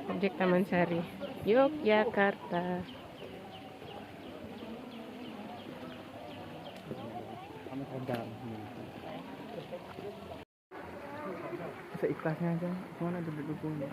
Objek Taman Sari, Yogyakarta. Seikhlasnya aja, mana duduk-duduknya.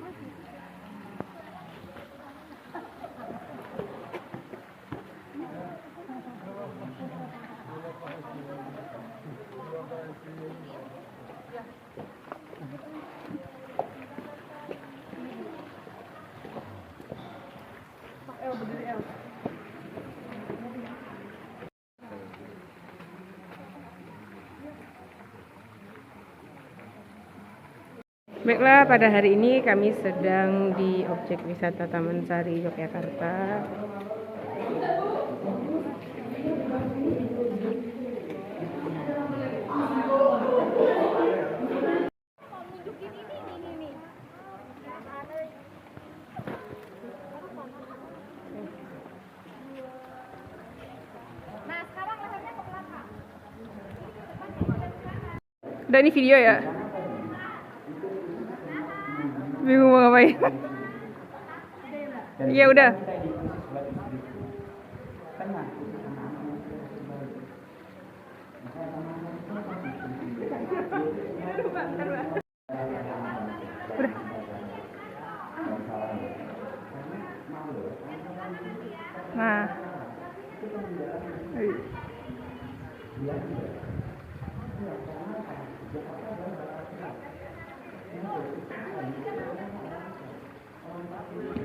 Baiklah, pada hari ini kami sedang di objek wisata Taman Sari, Yogyakarta. Nah, sekarang lehernya ke belakang. Udah, ini video ya? Bingung mau ngapain? Ya udah. Nah.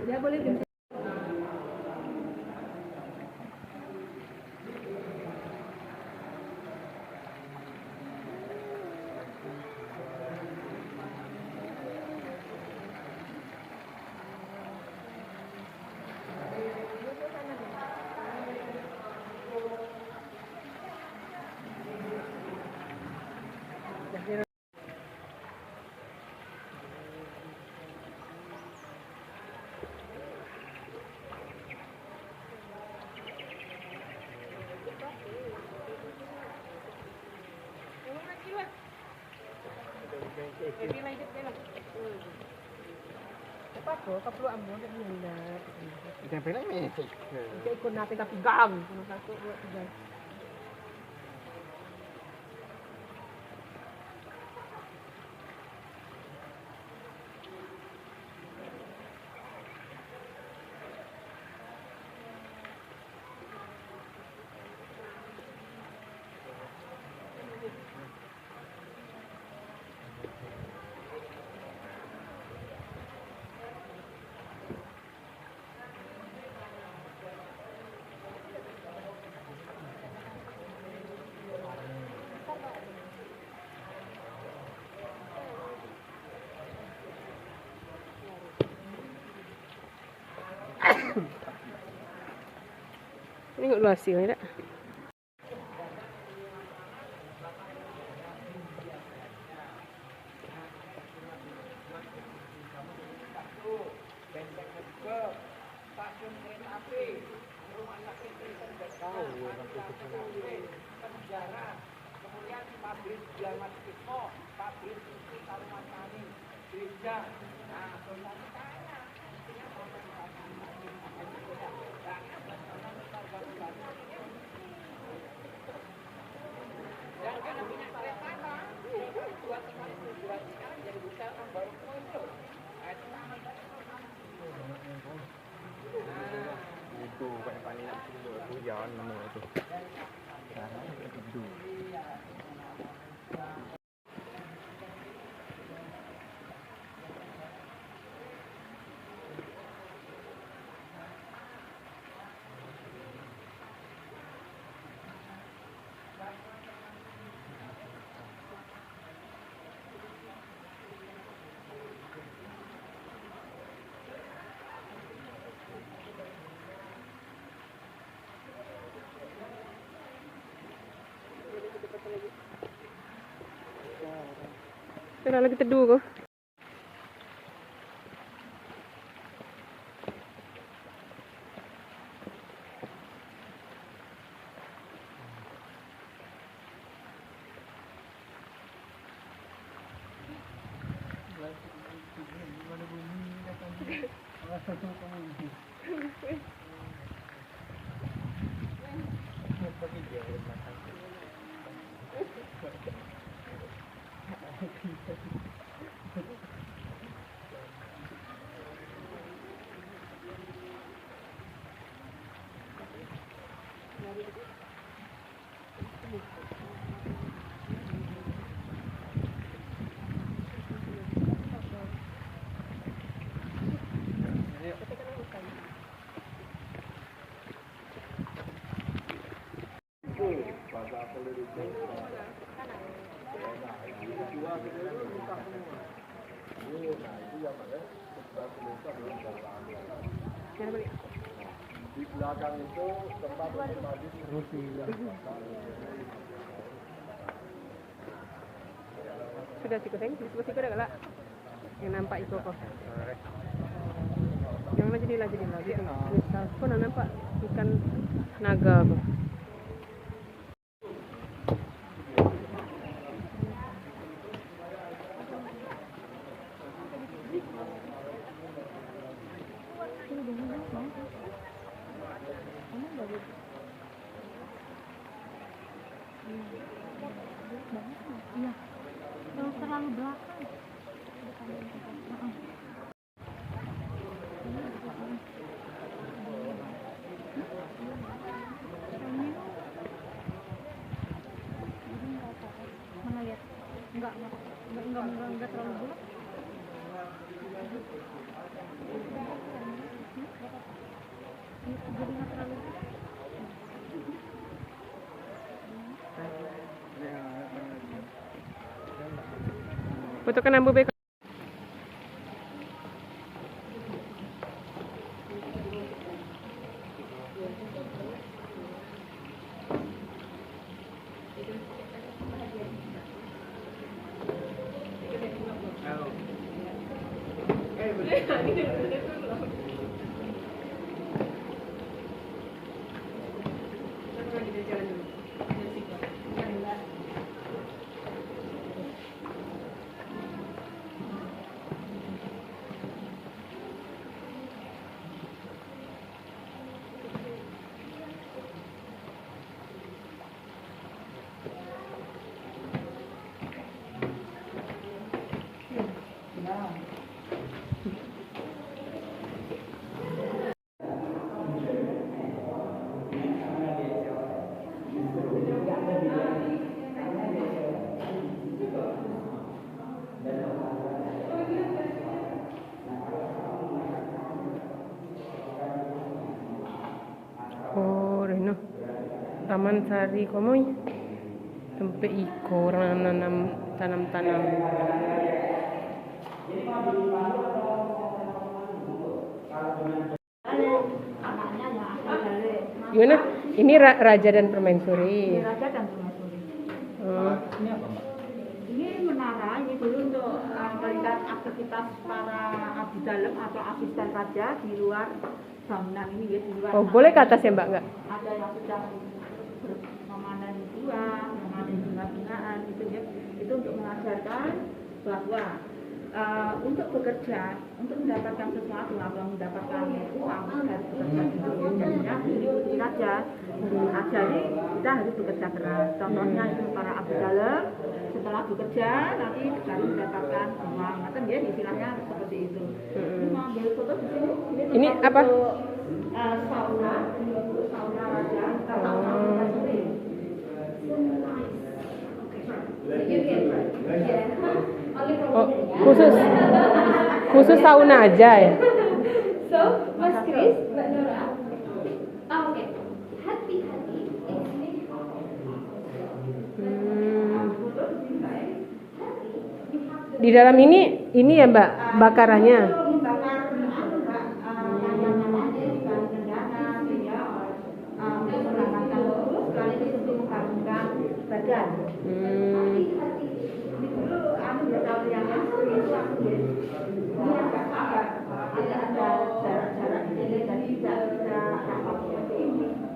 Ya boleh. Tempelnya ini. Ikut natin tapi gang. Ini nggak luas sih, enggak? Stasiun kereta api, rumah sakit sejarah, kemudian pabrik Jamat Kismo, pabrik susu Taruman Tani, gereja. Nah, itu banyak panik nak itu jalan nama itu. Kena lagi teduh kok. Di belakang itu tempat tadi Sudah sih kucing, disebut sih udah galak. Yang nampak itu kok. Yang jadilah. Aku nampak ikan naga kok. Iya, terlalu belakang. Mana lihat? Enggak terlalu belakang. Jadi nggak terlalu. Fotokan Ambu Beko. Oh, Reno. Taman Sari Komoy. Tempat iko orang nanam tanam-tanam. Gimana? Ini Raja dan Permaisuri. Raja dan Permaisuri. Ini apa, Mbak? Ini menara ini dulu untuk melihat aktivitas para abdi dalam atau asisten raja di luar bangunan ini ya, di luar. Oh, boleh ke atas ya, Mbak? Enggak? Ada yang sudah memanen buah, memanen bunga-bungaan gitu ya. Itu untuk mengajarkan bahwa untuk bekerja, untuk mendapatkan sesuatu atau mendapatkan uang dari bekerja itu jadinya diikuti raja. Ajari kita harus bekerja keras. Contohnya itu para abdi dalam setelah bekerja nanti baru mendapatkan uang. Kan ya istilahnya seperti itu. Ini mau ambil foto di sini. Ini apa? Sauna raja, sauna permaisuri. Oh, khusus sauna aja ya. So, Mas Chris, Mbak Nora. Oke. Hati-hati. Di dalam ini ya, Mbak, bakarannya.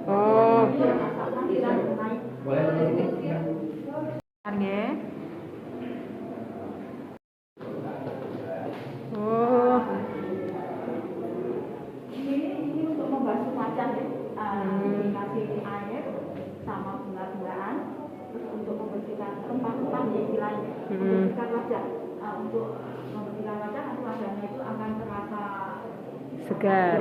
Oh. Oh. membersihkan rempah-rempah ya istilahnya, membersihkan wajah. Untuk membersihkan wajah nanti wajahnya itu akan terasa Segar.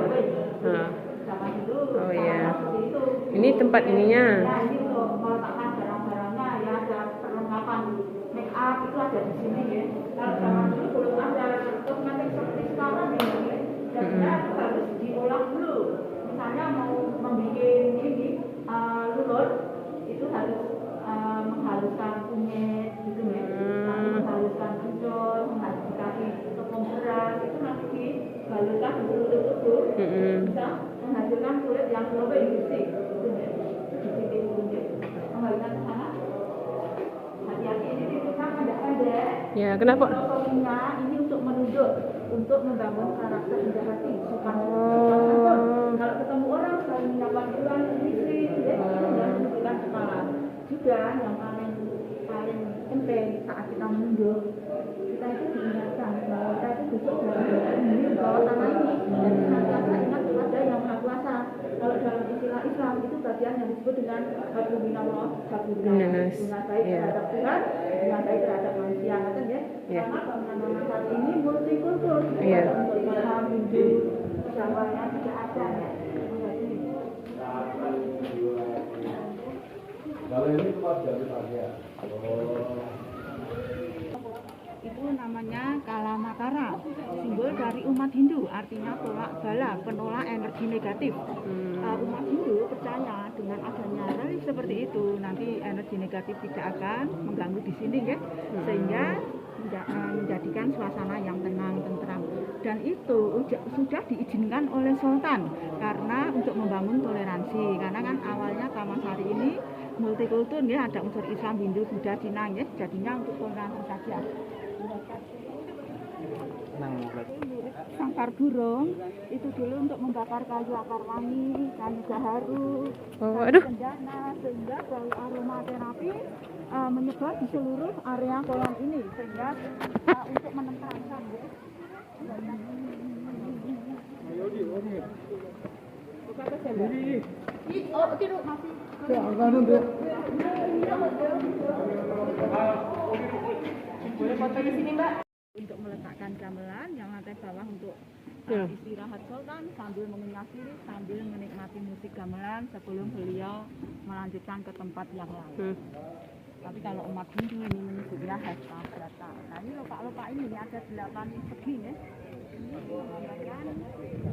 Zaman dulu. Oh iya. Seperti itu. Ini tempat ininya. Ya, ini untuk meletakkan barang-barangnya ya, ada perlengkapan make up itu ada di sini ya. Kalau zaman dulu belum ada kosmetik seperti sekarang ya. Jadinya harus diolah dulu. Misalnya mau membuat ini lulur itu harus menghaluskan kunyit gitu ya. Nanti menghaluskan kencur, dikasih tepung beras itu nanti dihaluskan dulu bisa menghasilkan kulit yang lebih bersih gitu ya. Di sini kembalikan ke sana. Hati-hati ini titiknya pendek-pendek. Ya, kenapa? Filosofinya ini untuk menunjuk, untuk membangun karakter indah hati, sopan kalau ketemu orang saling menyapa duluan istri, ya itu sudah menunjukkan kepala. Juga yang paling penting saat kita menunjuk, kita itu diingatkan bahwa kita itu besok dari bawah tanah ini dan senantiasa ingat kepada yang maha kuasa. Kalau dalam istilah Islam itu bagian yang disebut dengan habluminallah, habluminallah, hubungan baik terhadap Tuhan, hubungan baik terhadap manusia, kan ya? Karena bangunan saat ini multikultur, ada untuk Islam, Hindu, Jawanya tidak ada ya. Kalau ini tempat dari saya. Itu namanya Kalamakara, simbol dari umat Hindu, artinya tolak bala, penolak energi negatif. Umat Hindu percaya dengan adanya relief seperti itu, nanti energi negatif tidak akan mengganggu di sini ya, sehingga menjadikan suasana yang tenang, tentram. Dan itu sudah diizinkan oleh Sultan karena untuk membangun toleransi, karena kan awalnya Taman Sari ini multikultur ya, ada unsur Islam, Hindu, Buddha, Cina ya, jadinya untuk toleransi saja. Sangkar burung itu dulu untuk membakar kayu akar wangi, kayu gaharu, kayu cendana, sehingga bau aromaterapi menyebar di seluruh area kolam ini, sehingga untuk menenteramkan ya. Oh, tidak masih. Boleh foto di sini, Mbak? Untuk meletakkan gamelan yang lantai bawah untuk istirahat Sultan sambil mengunyah diri, sambil menikmati musik gamelan sebelum beliau melanjutkan ke tempat yang lain. Tapi kalau umat Hindu ini menyebutnya hasta brata. Nah ini lopak-lopak ini ada 8 segi ya. Ini menggambarkan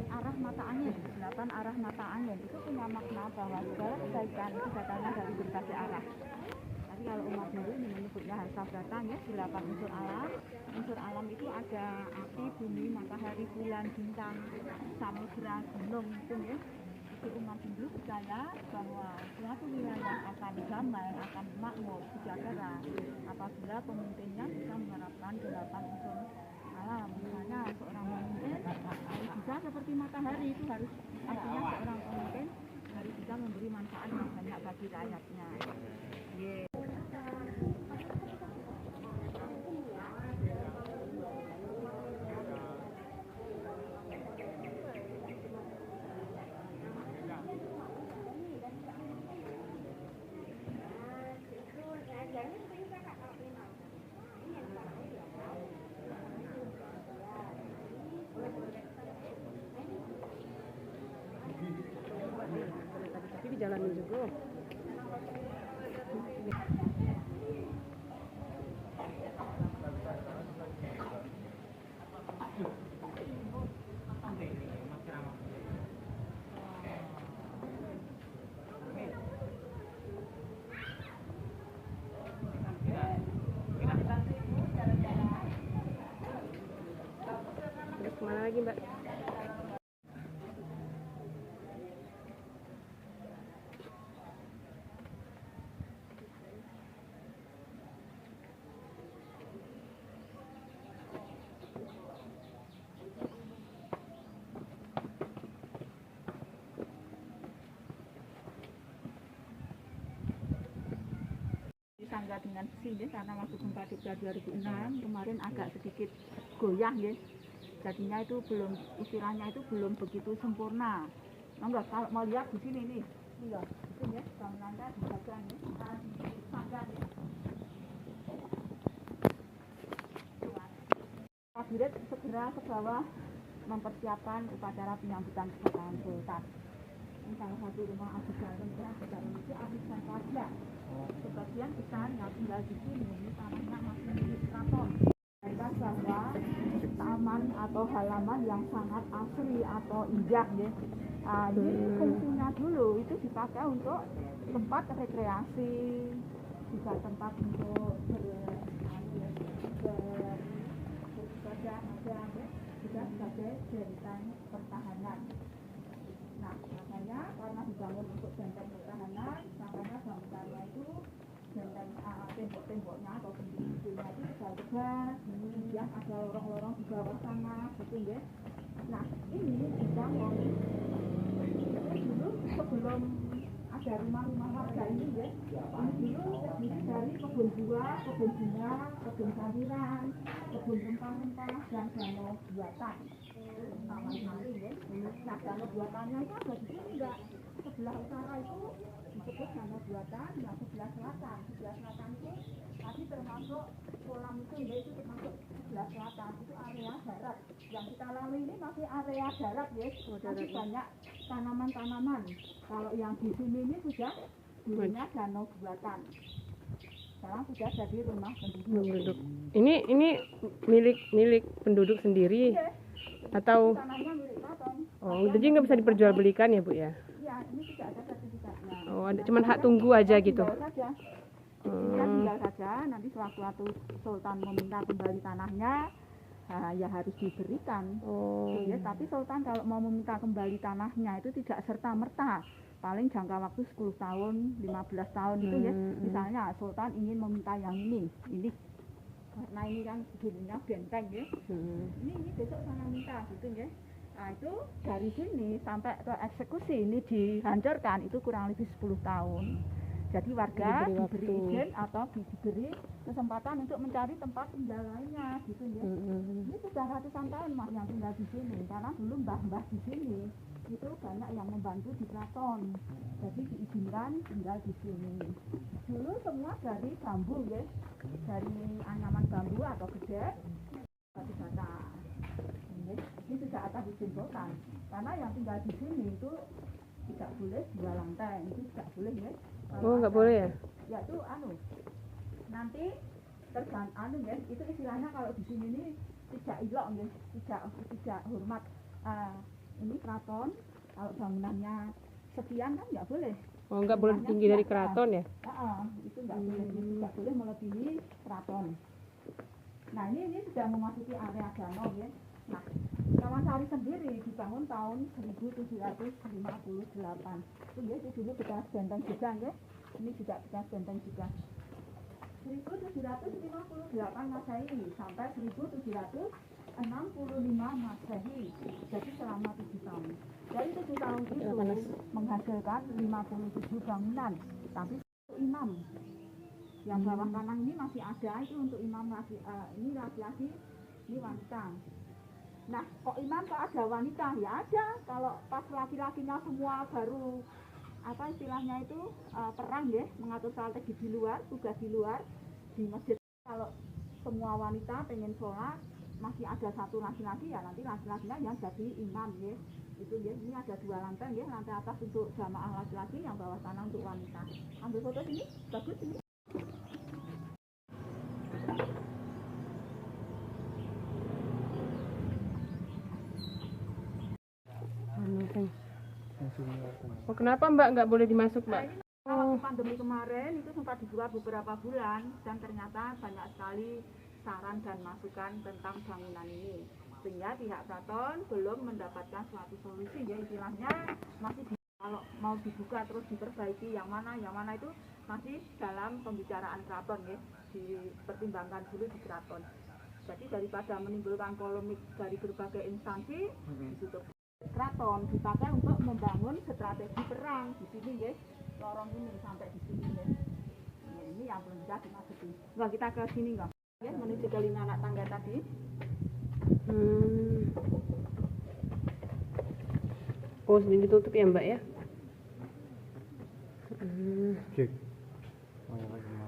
arah mata angin, 8 arah mata angin. Itu punya makna bahwa segala kebaikan itu datangnya dari berbagai arah. Tapi kalau umat Hindu ini menyebutnya hasta brata ya, 8 unsur alam. Unsur alam itu ada api, bumi, matahari, bulan, bintang, samudra, gunung itu ya. Umat Hindu percaya bahwa suatu wilayah akan damai, akan makmur, sejahtera apabila pemimpinnya bisa menerapkan 8 unsur alam. Misalnya seorang pemimpin harus bisa seperti matahari, itu harus artinya seorang pemimpin harus bisa memberi manfaat yang banyak bagi rakyatnya. Tapi dijalanin juga. Terus kemana lagi, Mbak? Disangga dengan besi ya, karena waktu gempa Jogja 2006 kemarin agak sedikit goyah ya. Jadinya itu belum, istilahnya itu belum begitu sempurna. Enggak, kalau mau lihat di sini nih, lihat, di sini ya, bangunannya dijaga nih, disangga nih. prajurit segera ke bawah mempersiapkan upacara penyambutan kedatangan Sultan. Ini salah satu rumah Abdi Dalem ya, Abdi Dalem itu Abdi Saja. Sebagian besar yang tinggal di sini ini tanahnya masih milik keraton. Mereka bahwa taman atau halaman yang sangat asri atau indah ya. Ini fungsinya dulu itu dipakai untuk tempat rekreasi, juga tempat untuk beribadah ada ya, juga sebagai benteng pertahanan. Nah, makanya karena dibangun untuk benteng pertahanan, makanya bangunannya itu benteng tembok-temboknya atau pintu-pintunya itu tebal-tebal, kemudian ada lorong-lorong di bawah sana, gitu ya. Nah, ini dibangun dulu sebelum ada rumah-rumah warga ini ya. Ini dulu terdiri dari kebun buah, kebun bunga, kebun sayuran, kebun rempah-rempah dan danau buatan. Taman sari ya. Nah, danau buatannya itu ada di sini enggak? Sebelah utara itu disebut danau buatan, yang sebelah selatan. Sebelah selatan itu tadi termasuk kolam itu ya, itu termasuk sebelah selatan. Itu area darat. Yang kita lalui ini masih area darat ya. Masih banyak tanaman-tanaman. Kalau yang di sini ini sudah dulunya danau buatan. Sekarang sudah jadi rumah penduduk. Ini milik penduduk sendiri atau? Tanahnya milik keraton. Oh, jadi nggak bisa diperjualbelikan ya Bu ya? Iya, ini tidak ada sertifikatnya. Oh, ada cuman hak tunggu aja gitu. Tinggal saja. Kita tinggal saja. Nanti sewaktu Sultan meminta kembali tanahnya, ya harus diberikan. Oh. Ya, tapi Sultan kalau mau meminta kembali tanahnya itu tidak serta merta. Paling jangka waktu 10 tahun, 15 tahun itu ya. Misalnya Sultan ingin meminta yang ini karena ini kan dulunya benteng ya. Ini besok saya minta gitu ya. Nah, itu dari sini sampai ke eksekusi ini dihancurkan itu kurang lebih 10 tahun. Jadi warga diberi izin atau diberi kesempatan untuk mencari tempat tinggal lainnya gitu ya. Ini sudah ratusan tahun Mas yang tinggal di sini karena dulu mbah-mbah di sini itu banyak yang membantu di keraton. Jadi diizinkan tinggal di sini. Dulu semua dari bambu ya. Dari anyaman bambu atau gedek batu bata. Ini sudah atas izin Sultan. Karena yang tinggal di sini itu tidak boleh 2 lantai, itu tidak boleh ya. Oh, nggak boleh ya? Ya itu nanti ya, itu istilahnya kalau di sini ini tidak ilok ya, tidak hormat. Ini keraton, kalau bangunannya sekian kan nggak boleh. Oh, nggak boleh tinggi dari keraton ya? Itu nggak boleh, tidak boleh melebihi keraton. Nah ini sudah memasuki area danau ya. Nah, Taman Sari sendiri dibangun tahun 1758. Itu ya, itu dulu bekas benteng juga ya. Ini juga bekas benteng juga. 1758 Masehi sampai 1765 Masehi. Jadi selama 7 tahun. Dari 7 tahun itu menghasilkan 57 bangunan, tapi imam. Yang bawah kanan ini masih ada, itu untuk imam ini laki-laki, ini wanita. Nah, kok imam kok ada wanita? Ya ada. Kalau pas laki-lakinya semua baru apa istilahnya itu perang ya, mengatur strategi di luar, tugas di luar di masjid. Kalau semua wanita pengen sholat, masih ada satu laki-laki ya, nanti laki-lakinya yang jadi imam ya. Itu ya, ini ada 2 lantai ya, lantai atas untuk jamaah laki-laki, yang bawah sana untuk wanita. Ambil foto sini, bagus ini. Oh, kenapa Mbak nggak boleh dimasuk Mbak? Waktu pandemi kemarin itu sempat dibuka beberapa bulan dan ternyata banyak sekali saran dan masukan tentang bangunan ini, sehingga pihak keraton belum mendapatkan suatu solusi ya, istilahnya masih kalau mau dibuka terus diperbaiki yang mana itu masih dalam pembicaraan keraton ya, dipertimbangkan dulu di keraton. Jadi daripada menimbulkan polemik dari berbagai instansi, ditutup. Keraton dipakai untuk membangun strategi perang di sini ya, lorong ini sampai di sini ya. Nah, ini yang belum bisa dimasuki. Nggak, kita ke sini nggak? Ya, menuju ke 5 anak tangga tadi. Oh, sini ditutup ya Mbak ya?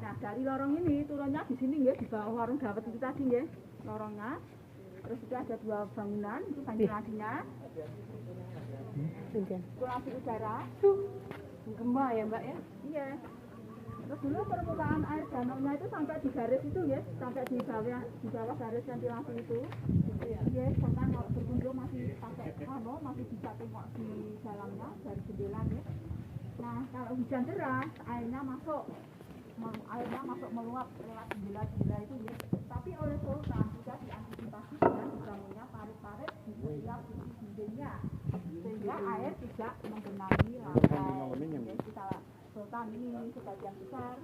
Nah, dari lorong ini turunnya di sini ya, di bawah warung dawet itu tadi ya, lorongnya. Terus itu ada 2 bangunan, itu ventilasinya, sirkulasi udara. Gempa ya Mbak ya? Iya. Terus dulu permukaan air danaunya itu sampai di garis itu ya, sampai di bawah garis ventilasi itu. Iya, bahkan kalau berkunjung masih pakai masih bisa tengok di dalamnya dari jendela ya. Nah, kalau hujan deras, airnya masuk meluap lewat jendela itu ya. Tapi oleh Sultan sudah diantisipasi dengan dibangunnya parit-parit di setiap sisi dindingnya, sehingga air tidak menggenangi lantai. Kita Sultan ini sebagian besar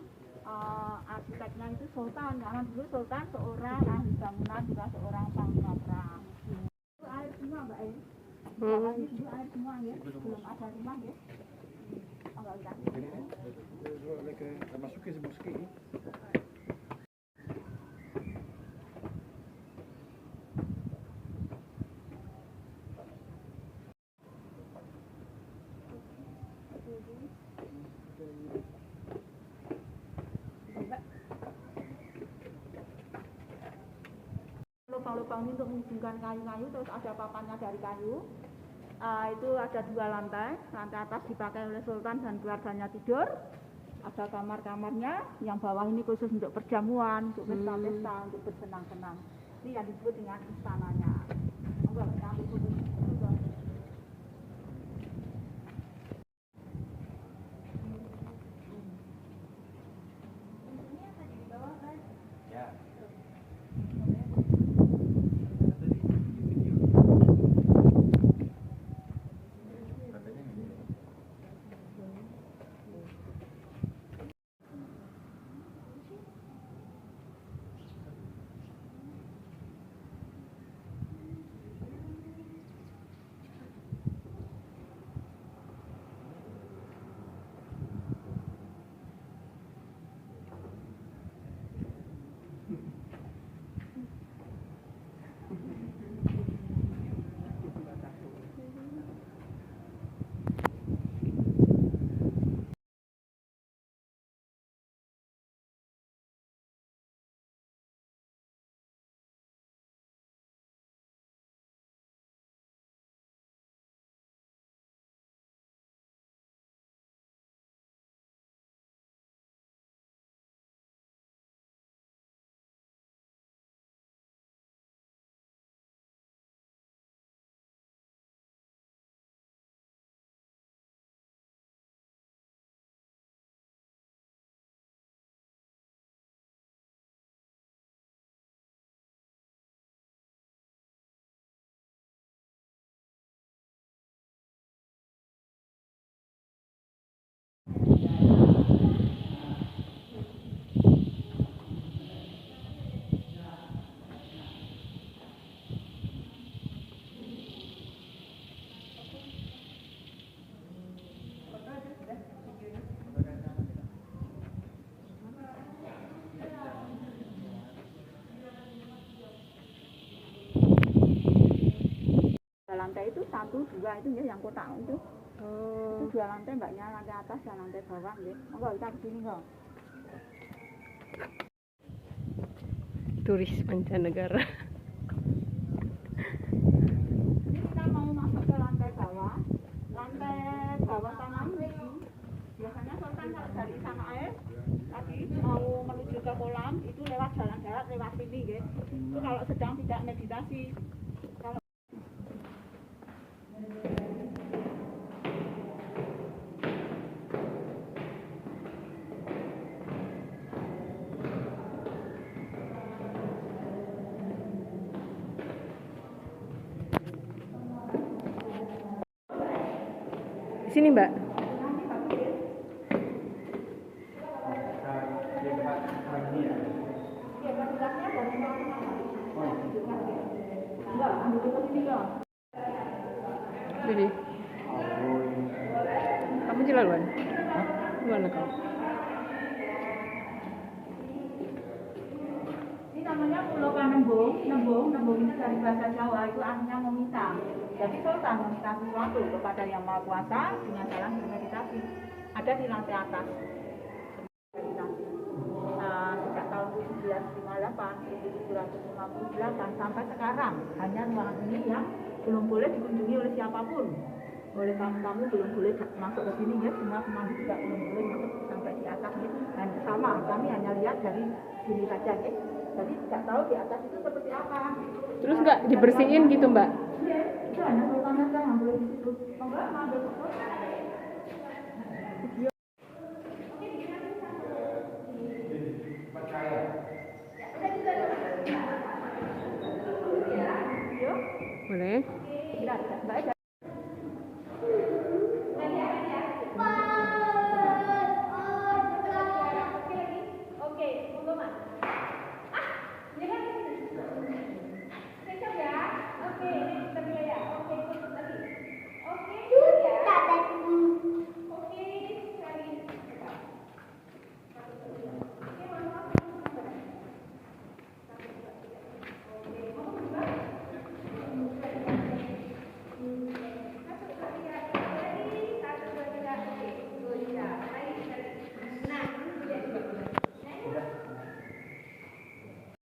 arsiteknya itu Sultan, karena dulu Sultan seorang ahli bangunan juga seorang panglima perang. Itu air semua Mbak ya. Ini dulu air semua ya, belum ada rumah ya. Enggak usah. Lekker, masukin si boski. Lubang-lubang ini untuk menghubungkan kayu-kayu, terus ada papannya dari kayu. Itu ada 2 lantai. Lantai atas dipakai oleh Sultan dan keluarganya tidur. Ada kamar-kamarnya. Yang bawah ini khusus untuk perjamuan, untuk pesta-pesta, untuk bersenang-senang. Ini yang disebut dengan istananya. Lantai itu 1, 2 itu ya yang kotak itu. Itu 2 lantai Mbaknya, lantai atas dan lantai bawah ya. Enggak kita kesini kok. Turis mancanegara. Ini kita mau masuk ke lantai bawah. Lantai bawah kanan ini biasanya Sultan kalau dari sana air tadi mau menuju ke kolam itu lewat jalan darat lewat sini ya. Itu kalau sedang tidak meditasi. Di sini Mbak. Jadi, kamu jalan? Gimana kamu? Ini namanya Pulau Panembung. Nembung ini dari bahasa Jawa itu artinya meminta. Jadi Sultan meminta sesuatu kepada Yang Maha Kuasa dengan jalan bermeditasi. Ada di lantai atas. Meditasi. Sejak tahun tahun 1958, 1758 sampai sekarang hanya ruangan ini yang belum boleh dikunjungi oleh siapapun. Oleh tamu-tamu belum boleh masuk ke sini ya, semua pemandu juga belum boleh masuk sampai di atas ya. Dan sama kami hanya lihat dari sini saja ya. Jadi tidak tahu di atas itu seperti apa. Terus nggak dibersihin gitu Mbak? Iya, itu hanya ruangan saja yang boleh di situ. Enggak, ambil foto. Boleh?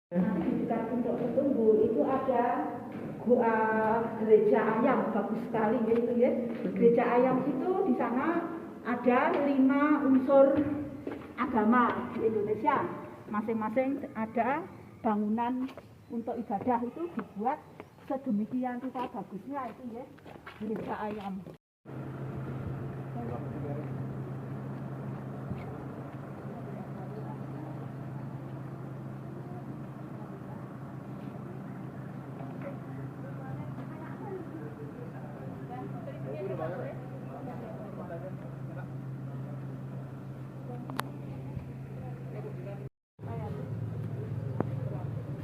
Nanti di dekat untuk Ketunggu itu ada gereja ayam, bagus sekali gitu ya. Gereja ayam itu di sana ada 5 unsur agama di Indonesia. Masing-masing ada bangunan untuk ibadah itu dibuat sedemikian rupa bagusnya itu ya, gereja ayam.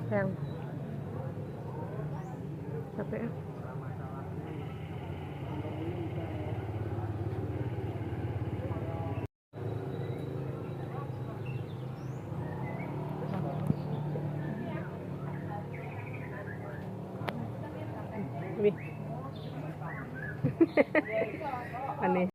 Sayang. Capek ya? Aneh.